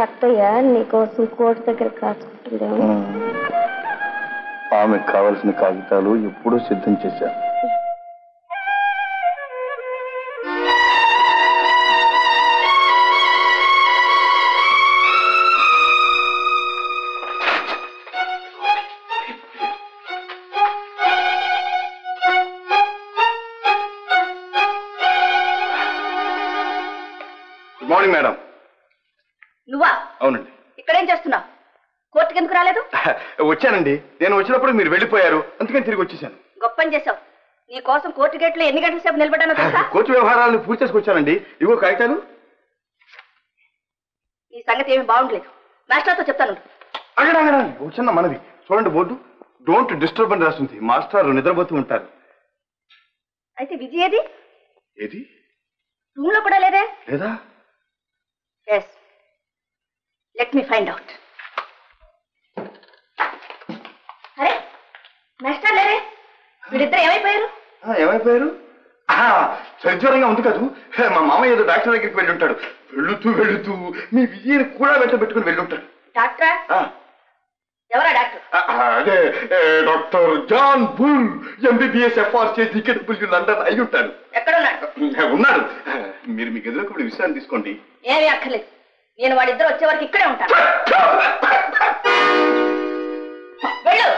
అత్తయ్య నీకోసం కోర్టు దగ్గర కాచుకుంటుందేమో. ఆమెకు కావలసిన కాగితాలు ఎప్పుడూ సిద్ధం చేశాను. Good morning madam. నువ్వా? అవునండి. ఇక్కడేం చేస్తున్నావు? కోర్టుకి ఎందుకు రాలేదు? వచ్చానండి. నేను వచ్చినప్పుడు మీరు వెళ్ళిపోయారు, అందుకని తిరిగి వచ్చేసాను. గొప్పని చేసావు. నీ కోసం కోర్టు గేట్లో ఎన్ని గంటల సేపు నిలబడ్డానో తెలుసా? కోర్టు వ్యవహారాలను పూర్తి చేసుకొచ్చానండి. ఇవో కాగితాలు. ఈ సంగతి ఏమి బాగుండలేదు. మాస్టర్తో చెప్తాను. అడగండి. ఒక చిన్న మనవి చూడండి, బోర్డు డోంట్ డిస్టర్బ్ అని రాస్తుంది. మాస్టర్ నిద్రపోతూ ఉంటారు. అయితే విజయ్ ఏది? ఏది? రూమ్ లో కూడా లేదే? లేదా? Yes. Let me find out. అరే మాస్టర్ లేరే? వీడిద్దరు ఏమైపోయారు? ఏమైపోయారు? సరిజ్వరంగా ఉంది కాదు. మా మామయ్య ఏదో డాక్టర్ దగ్గరికి వెళ్ళి ఉంటాడు. వెళుతూ మీ విజయని కూడా వెంట పెట్టుకుని వెళ్ళి ఉంటాడు. డాక్టరా? ఎవరా డాక్టర్? అదే doctor John Bull, MBBS FRC DKW London అయి ఉంటాడు. ఎక్కడున్నాడు? ఉన్నాడు. మీరు మీ గదిలోకి ఇప్పుడు విశ్రాంతి తీసుకోండి. ఏమీ అక్కర్లేదు. నేను వాళ్ళిద్దరు వచ్చే వరకు ఇక్కడే ఉంటాను. వెళ్ళు.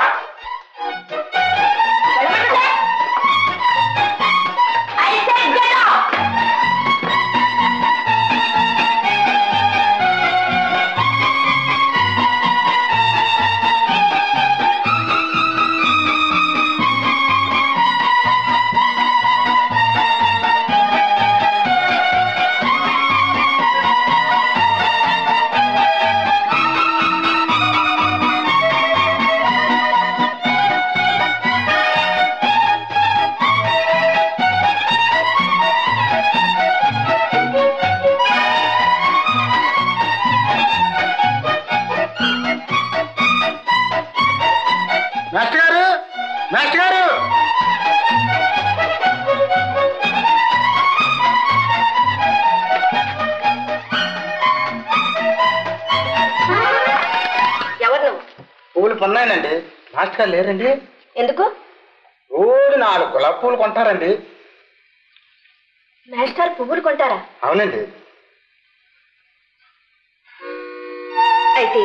కొన్నానండి. మాస్టర్ గారు లేరండి? ఎందుకు? ఓడి 4 గులాబీ పువ్వులు కొంటారండి. మాస్టర్ పువ్వులు కొంటారా? అవునండి. అయితే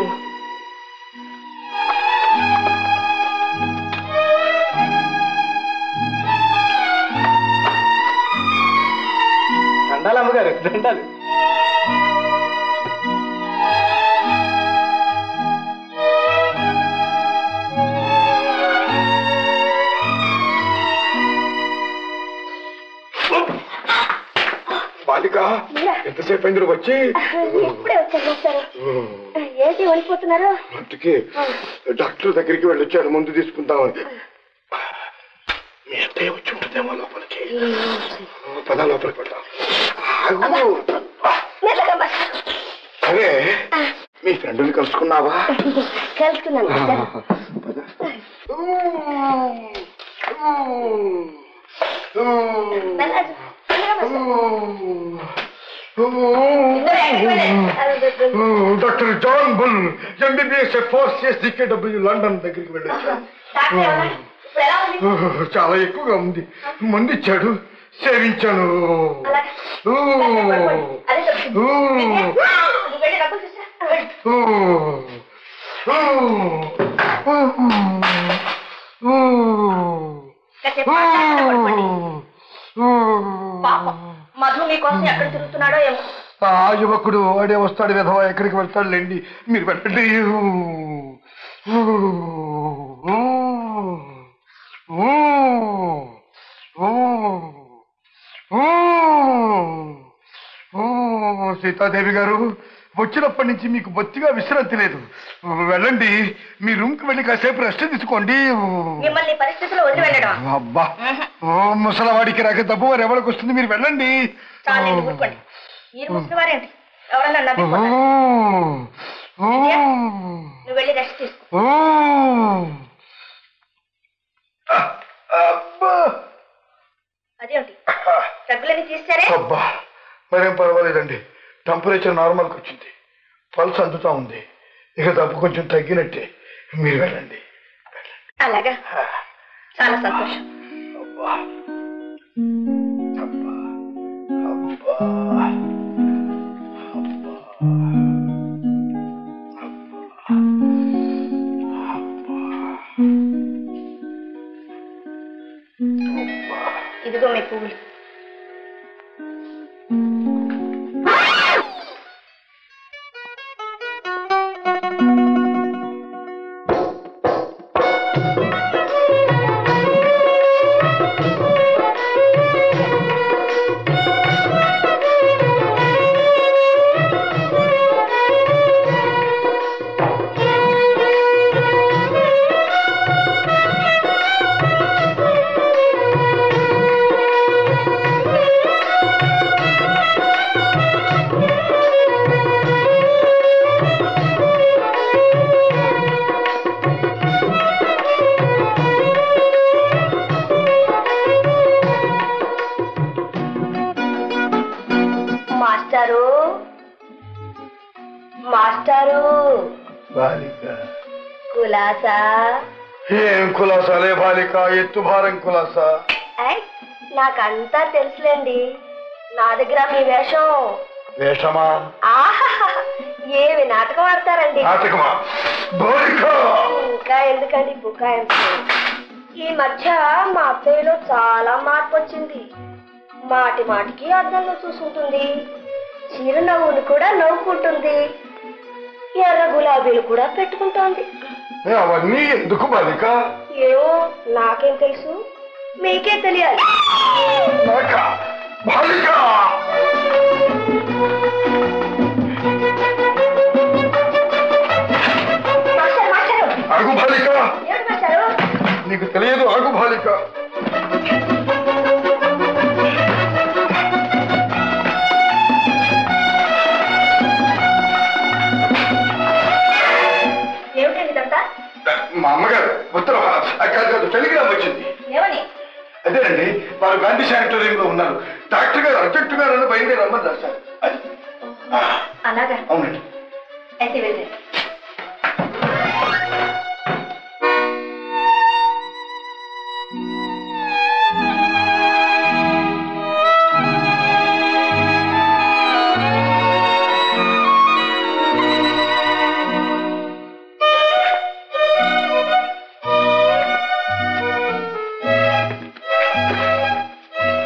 దండాలు అమ్మగారు, దండాలు. బాలిక ఎంతసేపు అయింది వచ్చి? ఇప్పుడే వచ్చాను సార్. ఏంటి వెళ్ళిపోతున్నారు? అందుకే డాక్టర్ దగ్గరికి వెళ్ళొచ్చాను మందు తీసుకుందామని. మీ అత్తయ్య వచ్చి ఉంటుందేమో లోపలికి. పద లోపలికి వెళ్దాం. అదే మీ ఫ్రెండ్ని కలుసుకున్నావా? కలుసుకున్నాను. Doctor John Bull, MBBS FRC DKW London దగ్గరికి వెళ్ళొచ్చాను. చాలా ఎక్కువగా ఉంది. మందు ఇచ్చాడు, సేవించాను. మధు మీకోసం ఎక్కడ తిరుగుతున్నాడో ఏమో. ఆ యువకుడు వాడే వస్తాడు విధవా, ఎక్కడికి వెళ్తాడు లేండి, మీరు వెళ్ళండి. సీతాదేవి గారు, వచ్చినప్పటి నుంచి మీకు బొత్తిగా విశ్రాంతి లేదు. వెళ్ళండి, మీ రూమ్ కి వెళ్ళి కాసేపు రెస్ట్ తీసుకోండి. మిమ్మల్ని పరిస్థితుల్లో వదిలి వెళ్ళడం. అబ్బా, ముసలవాడికి రాక తప్పు వారు ఎవరికి వస్తుంది, మీరు వెళ్ళండి. మీరు ముసలివారేంటి? ఎవరన్నా నువ్వు వెళ్ళి రెస్ట్ తీసుకో. అదేంటి డబ్బులని తీస్తారే? అబ్బా, మరేం పర్వాలేదండి, టెంపరేచర్ నార్మల్కి వచ్చింది. పల్స్ అందుతా ఉంది. ఇక డబ్బు కొంచెం తగ్గినట్టే. మీరు వెళ్ళండి. అలాగా, చాలా సంతోషం. అబ్బా అబ్బా అబ్బా ఇదిగో మీ పువ్వులు. మాస్టారు, మాస్టారు. బాలిక కులాసా? ఏం కులాసాలే బాలిక, ఎత్తు భారం కులాసా. నాకంతా తెలుసులేండి. నా దగ్గర మీ వేషం. వేషమా? ఆహా, ఏమి నాటకం ఆడతారండి. నాటకమా? బాలిక ఇంకా ఎందుకండి బుకాయింపు? ఈ మధ్య మా అత్తయ్యలో చాలా మార్పు వచ్చింది. మాటి మాటికి అద్దంలో చూసుకుంటుంది. చిరునవ్వులు కూడా నవ్వుకుంటుంది. ఎర్ర గులాబీలు కూడా పెట్టుకుంటోంది. అవన్నీ ఎందుకు బాలిక? ఏమో నాకేం తెలుసు, మీకే తెలియాలి. బాలిక అగు బాలిక, నీకు తెలియదు. అగు బాలిక. మా అమ్మగారు ఉత్తరం కాదు టెలిగ్రామ్ వచ్చింది. ఏమని? అదేనండి, వారు గాంధీ శానిటోరియంలో ఉన్నారు. డాక్టర్ గారు అర్జెంటుగా నన్ను బయలుదేరి రమ్మని రాశారు. అలాగా? అవునండి. అయితే వెళ్ళండి.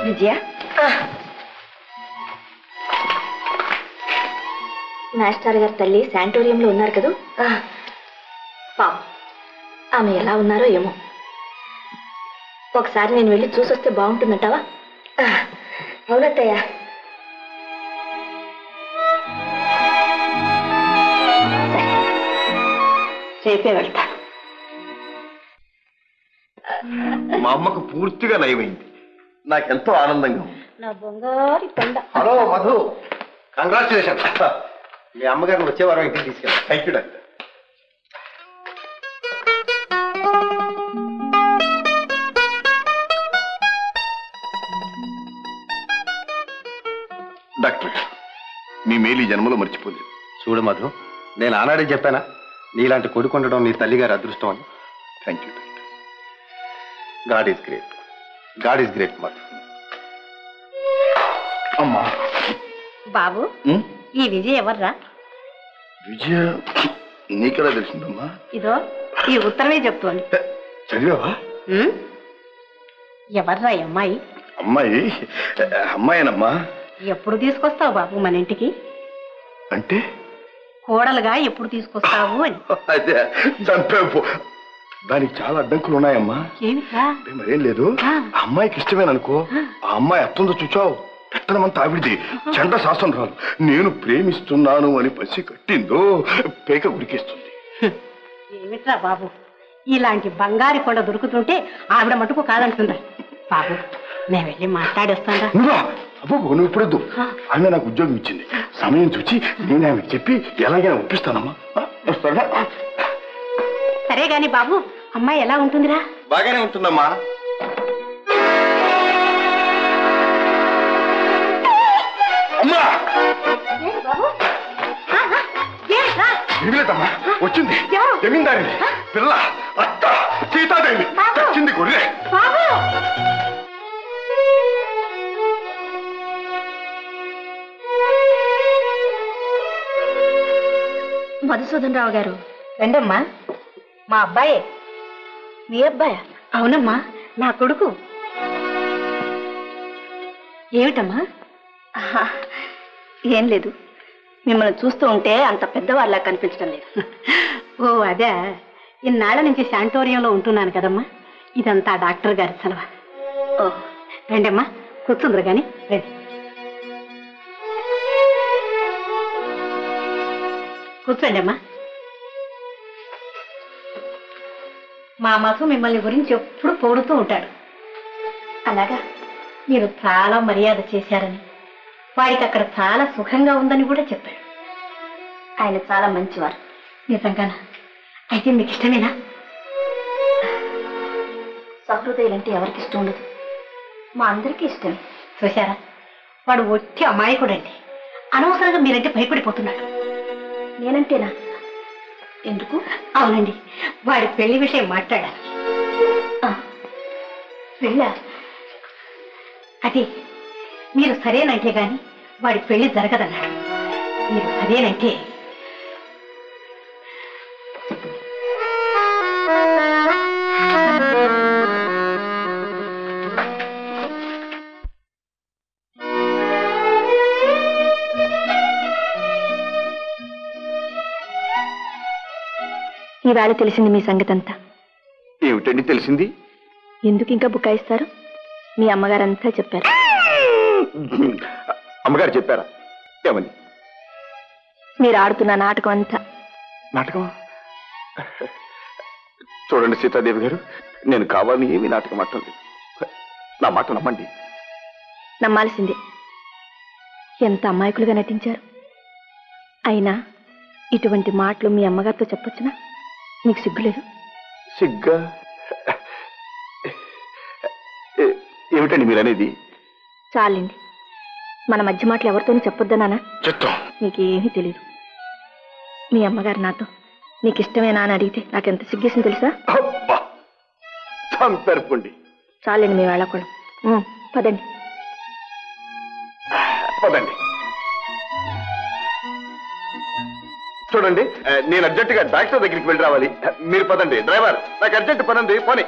విజయ, మాస్టర్ గారి తల్లి శానిటోరియంలో ఉన్నారు కదూ? పాపం, ఆమె ఎలా ఉన్నారో ఏమో. ఒకసారి నేను వెళ్ళి చూసొస్తే బాగుంటుందంటావా? అవునత్తయ్య. రేపే వెళ్తాను. మా అమ్మకు పూర్తిగా నయమైంది. నాకెంతో ఆనందంగా ఉంది. నా బంగారు కొండ. Hello Madhu, congratulation. మీ అమ్మగారిని వచ్చే వారం ఇంటికి తీసుకెళ్ళాను. Thank you doctor. డాక్టర్, మీ మేలు జన్మలో మర్చిపోలేదు. చూడు మధు, నేను ఆనాడే చెప్పానా నీలాంటి కొడుకు ఉండడం నీ తల్లిగారి అదృష్టం అని. Thank you doctor. God is great. God is great Madhu. అమ్మా. బాబు, ఈ విజయ్ ఎవర్రా? విజయ నీకెలా తెలిసిందమ్మా? ఇదో ఈ ఉత్తరమే చెప్తోంది. చదివావా? ఎవర్రా ఈ అమ్మాయి? అమ్మాయి అమ్మాయినమ్మా. ఎప్పుడు తీసుకొస్తావు బాబు మన ఇంటికి? అంటే కోడలుగా ఎప్పుడు తీసుకొస్తావు అని. అదే చంపేపు. దానికి చాలా అడ్డంకులు ఉన్నాయమ్మా. ఏమిట్రా? మరేం లేదు. అమ్మాయికి ఇష్టమేననుకో, ఆ అమ్మాయి అత్తంతో చూచావు పెత్తనమంతా ఆవిడిది. చండ శాసనం రాదు. నేను ప్రేమిస్తున్నాను అని పసి కట్టిందో పేక ఉరికేస్తుంది. ఏమిట్రా బాబు, ఇలాంటి బంగారు కొండ దొరుకుతుంటే ఆవిడ మటుకు కాదంటుందా? బాబు, నేను వెళ్ళి మాట్లాడేస్తాను. అబ్బో, నువ్వు ఇప్పుడొద్దు. ఆమె నాకు ఉద్యోగం ఇచ్చింది. సమయం చూచి నేను ఆమెకు చెప్పి ఎలాగైనా ఒప్పిస్తానమ్మా. సరే గాని బాబు, అమ్మాయి ఎలా ఉంటుందిరా? బాగానే ఉంటుందమ్మా. అమ్మా బాబు, ఏమిలేదమ్మా వచ్చింది జమీందారి పిల్ల అత్త సీతాదేవి వచ్చింది గొర్రె. మధుసూదన్ రావు గారు రండమ్మా. మా అబ్బాయే. మీ అబ్బాయా? అవునమ్మా, నా కొడుకు. ఏమిటమ్మా? ఏం లేదు, మిమ్మల్ని చూస్తూ ఉంటే అంత పెద్దవాళ్ళ కనిపించడం లేదు. ఓ అదే, ఇన్నాళ్ల నుంచి శాంటోరియంలో ఉంటున్నాను కదమ్మా. ఇదంతా డాక్టర్ గారి సెలవు. ఓ రండమ్మా, కూర్చుందరు కానీ రండి. కూర్చోండి అమ్మా. మా మధు మిమ్మల్ని గురించి ఎప్పుడు పొగుడుతూ ఉంటాడు. అలాగా, మీరు చాలా మర్యాద చేశారని, వాడికి అక్కడ చాలా సుఖంగా ఉందని కూడా చెప్పాడు. ఆయన చాలా మంచివారు. నిజంగానా? అయితే మీకు ఇష్టమేనా? సహృదయులంటే ఎవరికి ఇష్టం ఉండదు, మా అందరికీ ఇష్టమే. చూశారా, వాడు ఒట్టి అమాయకుడండి. అనవసరంగా మీరంటే భయపడిపోతున్నాడు. నేనంటేనా? ఎందుకు? అవునండి, వాడి పెళ్లి విషయం మాట్లాడాలి. పెళ్ళా? అది మీరు సరేనంటే గాని వాడి పెళ్లి జరగదన్నాడు. మీరు సరేనంటే ఈవేళ తెలిసింది మీ సంగతి అంతా. ఏమిటండి తెలిసింది? ఎందుకు ఇంకా బుకాయిస్తారు? మీ అమ్మగారంతా చెప్పారు. అమ్మగారు చెప్పారా? ఏమని? మీరు ఆడుతున్న నాటకం అంతా. నాటకం? చూడండి సీతాదేవి గారు, నేను కావాలని ఏమీ నాటకం ఆడటం లేదు. నా మాట నమ్మండి. నమ్మాల్సిందే. ఎంత అమాయకులుగా నటించారు. అయినా ఇటువంటి మాటలు మీ అమ్మగారితో చెప్పొచ్చునా? మీకు సిగ్గులేదు? సిగ్గా? ఏమిటండి మీరు అనేది? చాలండి, మన మధ్య మాటలు ఎవరితోనూ చెప్పొద్దనా? చెప్తాం. నీకేమీ తెలీదు. మీ అమ్మగారు నాతో నీకు ఇష్టమేనా అని అడిగితే నాకెంత సిగ్గేసింది తెలుసా? చంపేరుకోండి. చాలండి మీ వేళకోళం. పదండి పదండి. చూడండి, నేను అర్జెంటుగా డాక్టర్ దగ్గరికి వెళ్ళి రావాలి. మీరు పదండి. డ్రైవర్, నాకు అర్జెంట్ పని ఉంది, పోనీ.